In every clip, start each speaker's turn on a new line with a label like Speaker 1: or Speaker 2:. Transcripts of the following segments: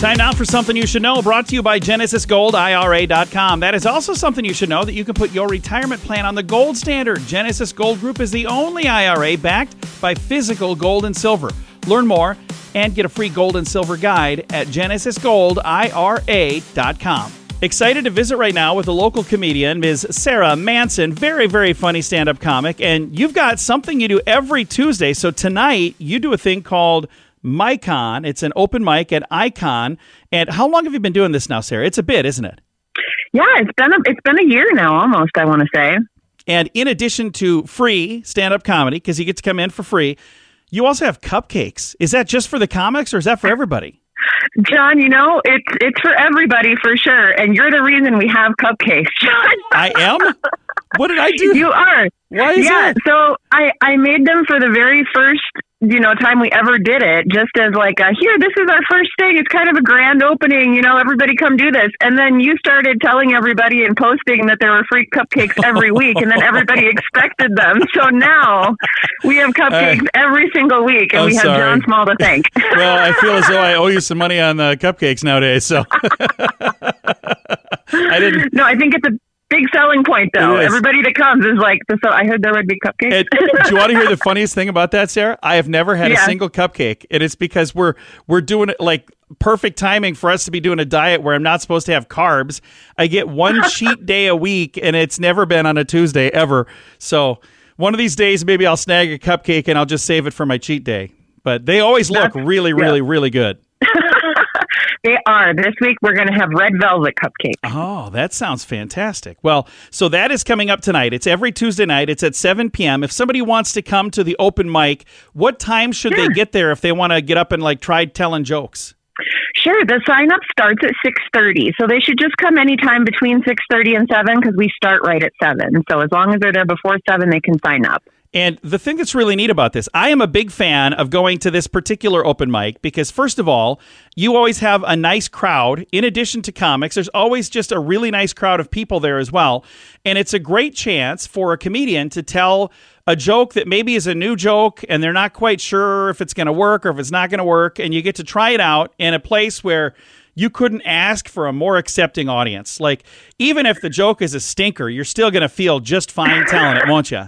Speaker 1: Time now for Something You Should Know, brought to you by GenesisGoldIRA.com. That is also something you should know, that you can put your retirement plan on the gold standard. Genesis Gold Group is the only IRA backed by physical gold and silver. Learn more and get a free gold and silver guide at GenesisGoldIRA.com. Excited to visit right now with a local comedian, Ms. Sarah Manson. Very, very funny stand-up comic. And you've got something you do every Tuesday. So tonight, you do a thing called MyCon. It's an open mic at Icon. And how long have you been doing this now, Sarah? It's a bit, isn't it?
Speaker 2: Yeah, it's been a year now, almost, I want to say.
Speaker 1: And in addition to free stand-up comedy, because you get to come in for free, you also have cupcakes. Is that just for the comics, or is that for everybody?
Speaker 2: John, it's for everybody for sure. And you're the reason we have cupcakes, John.
Speaker 1: I am? What did I do?
Speaker 2: You are.
Speaker 1: Why is that?
Speaker 2: So I made them for the very first, time we ever did it, just as like, here, this is our first thing. It's kind of a grand opening, everybody come do this. And then you started telling everybody and posting that there were free cupcakes every week, and then everybody expected them. So now we have cupcakes every single week, and we have John Small to thank.
Speaker 1: Well, I feel as though I owe you some money on cupcakes nowadays, so.
Speaker 2: No, I think it's a big selling point, though. Everybody that comes is like, so I heard there would be cupcakes.
Speaker 1: Do you want to hear the funniest thing about that, Sarah? I have never had a single cupcake, and it's because we're doing it like perfect timing for us to be doing a diet where I'm not supposed to have carbs. I get one cheat day a week, and it's never been on a Tuesday ever. So one of these days, maybe I'll snag a cupcake, and I'll just save it for my cheat day. But they always look really, really, really good.
Speaker 2: They are. This week, we're going to have red velvet cupcakes.
Speaker 1: Oh, that sounds fantastic. Well, so that is coming up tonight. It's every Tuesday night. It's at 7 p.m. If somebody wants to come to the open mic, what time should they get there if they want to get up and try telling jokes?
Speaker 2: Sure. The sign-up starts at 6:30. So they should just come anytime between 6:30 and 7, because we start right at 7. So as long as they're there before 7, they can sign up.
Speaker 1: And the thing that's really neat about this, I am a big fan of going to this particular open mic because, first of all, you always have a nice crowd. In addition to comics, there's always just a really nice crowd of people there as well. And it's a great chance for a comedian to tell a joke that maybe is a new joke and they're not quite sure if it's going to work or if it's not going to work. And you get to try it out in a place where you couldn't ask for a more accepting audience. Like, even if the joke is a stinker, you're still going to feel just fine telling it, won't you?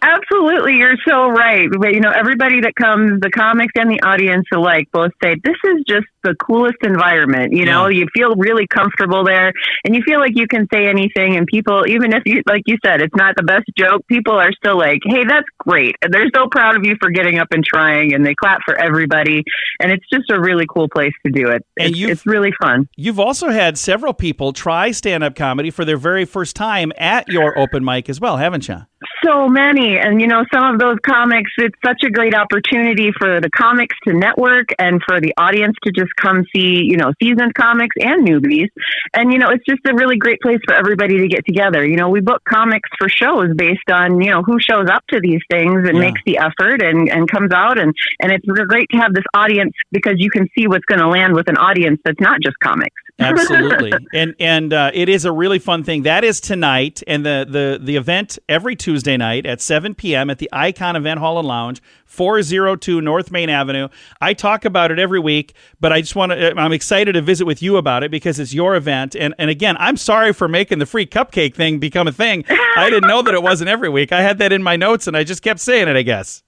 Speaker 2: Absolutely. You're so right. But, everybody that comes, the comics and the audience alike, both say, this is just the coolest environment. You feel really comfortable there, and you feel like you can say anything. And people, even if you, like you said, it's not the best joke, people are still like, hey, that's great. And they're so proud of you for getting up and trying, and they clap for everybody. And it's just a really cool place to do it. It's really fun.
Speaker 1: You've also had several people try stand-up comedy for their very first time at your open mic as well, haven't you?
Speaker 2: So many. And, some of those comics, it's such a great opportunity for the comics to network and for the audience to just come see, seasoned comics and newbies. And, it's just a really great place for everybody to get together. We book comics for shows based on, who shows up to these things and makes the effort and comes out. And it's great to have this audience because you can see what's going to land with an audience that's not just comics.
Speaker 1: Absolutely. And it is a really fun thing. That is tonight, and the event every Tuesday night at 7 p.m. at the Icon Event Hall and Lounge, 402 North Main Avenue. I talk about it every week, but I'm excited to visit with you about it because it's your event. And again, I'm sorry for making the free cupcake thing become a thing. I didn't know that it wasn't every week. I had that in my notes, and I just kept saying it, I guess.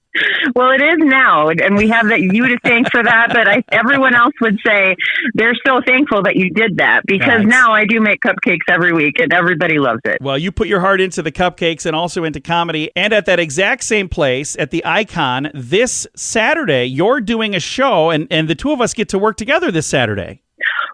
Speaker 2: Well, it is now, and we have you to thank for that, but everyone else would say they're so thankful that you did that, because now I do make cupcakes every week, and everybody loves it.
Speaker 1: Well, you put your heart into the cupcakes and also into comedy, and at that exact same place, at the Icon, this Saturday, you're doing a show, and the two of us get to work together this Saturday.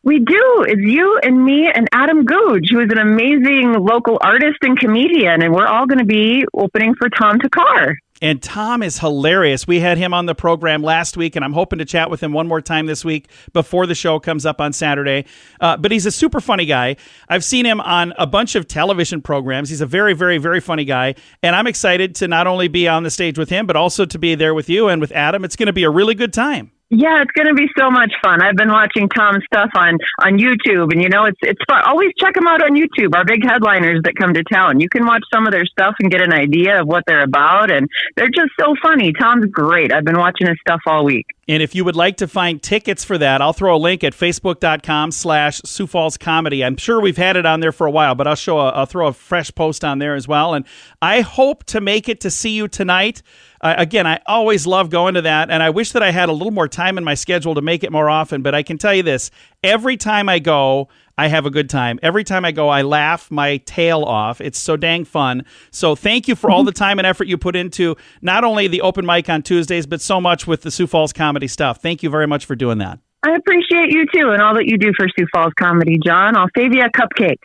Speaker 2: We do. It's you and me and Adam Googe, who is an amazing local artist and comedian, and we're all going to be opening for Tom Takar.
Speaker 1: And Tom is hilarious. We had him on the program last week, and I'm hoping to chat with him one more time this week before the show comes up on Saturday. But he's a super funny guy. I've seen him on a bunch of television programs. He's a very, very, very funny guy. And I'm excited to not only be on the stage with him, but also to be there with you and with Adam. It's going to be a really good time.
Speaker 2: Yeah, it's going to be so much fun. I've been watching Tom's stuff on YouTube, and it's fun. Always check them out on YouTube, our big headliners that come to town. You can watch some of their stuff and get an idea of what they're about, and they're just so funny. Tom's great. I've been watching his stuff all week.
Speaker 1: And if you would like to find tickets for that, I'll throw a link at facebook.com/Sioux Falls Comedy. I'm sure we've had it on there for a while, but I'll throw a fresh post on there as well. And I hope to make it to see you tonight. Again, I always love going to that, and I wish that I had a little more time in my schedule to make it more often, but I can tell you this, every time I go, I have a good time. Every time I go, I laugh my tail off. It's so dang fun. So thank you for all the time and effort you put into not only the open mic on Tuesdays, but so much with the Sioux Falls Comedy stuff. Thank you very much for doing that.
Speaker 2: I appreciate you, too, and all that you do for Sioux Falls Comedy, John. I'll save you a cupcake.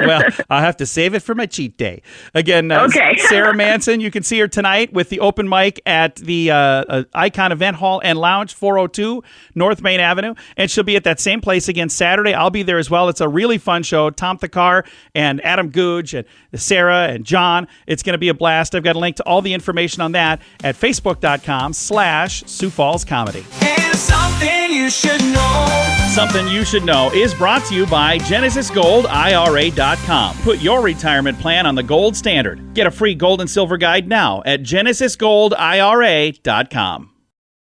Speaker 1: Well, I'll have to save it for my cheat day. Again,
Speaker 2: okay.
Speaker 1: Sarah Manson, you can see her tonight with the open mic at the Icon Event Hall and Lounge, 402 North Main Avenue, and she'll be at that same place again Saturday. I'll be there as well. It's a really fun show. Tom Thakar and Adam Googe and Sarah and John. It's going to be a blast. I've got a link to all the information on that at facebook.com/Sioux Falls Comedy.
Speaker 3: Something you should know.
Speaker 1: Something You Should Know is brought to you by GenesisGoldIRA.com. Put your retirement plan on the gold standard. Get a free gold and silver guide now at GenesisGoldIRA.com.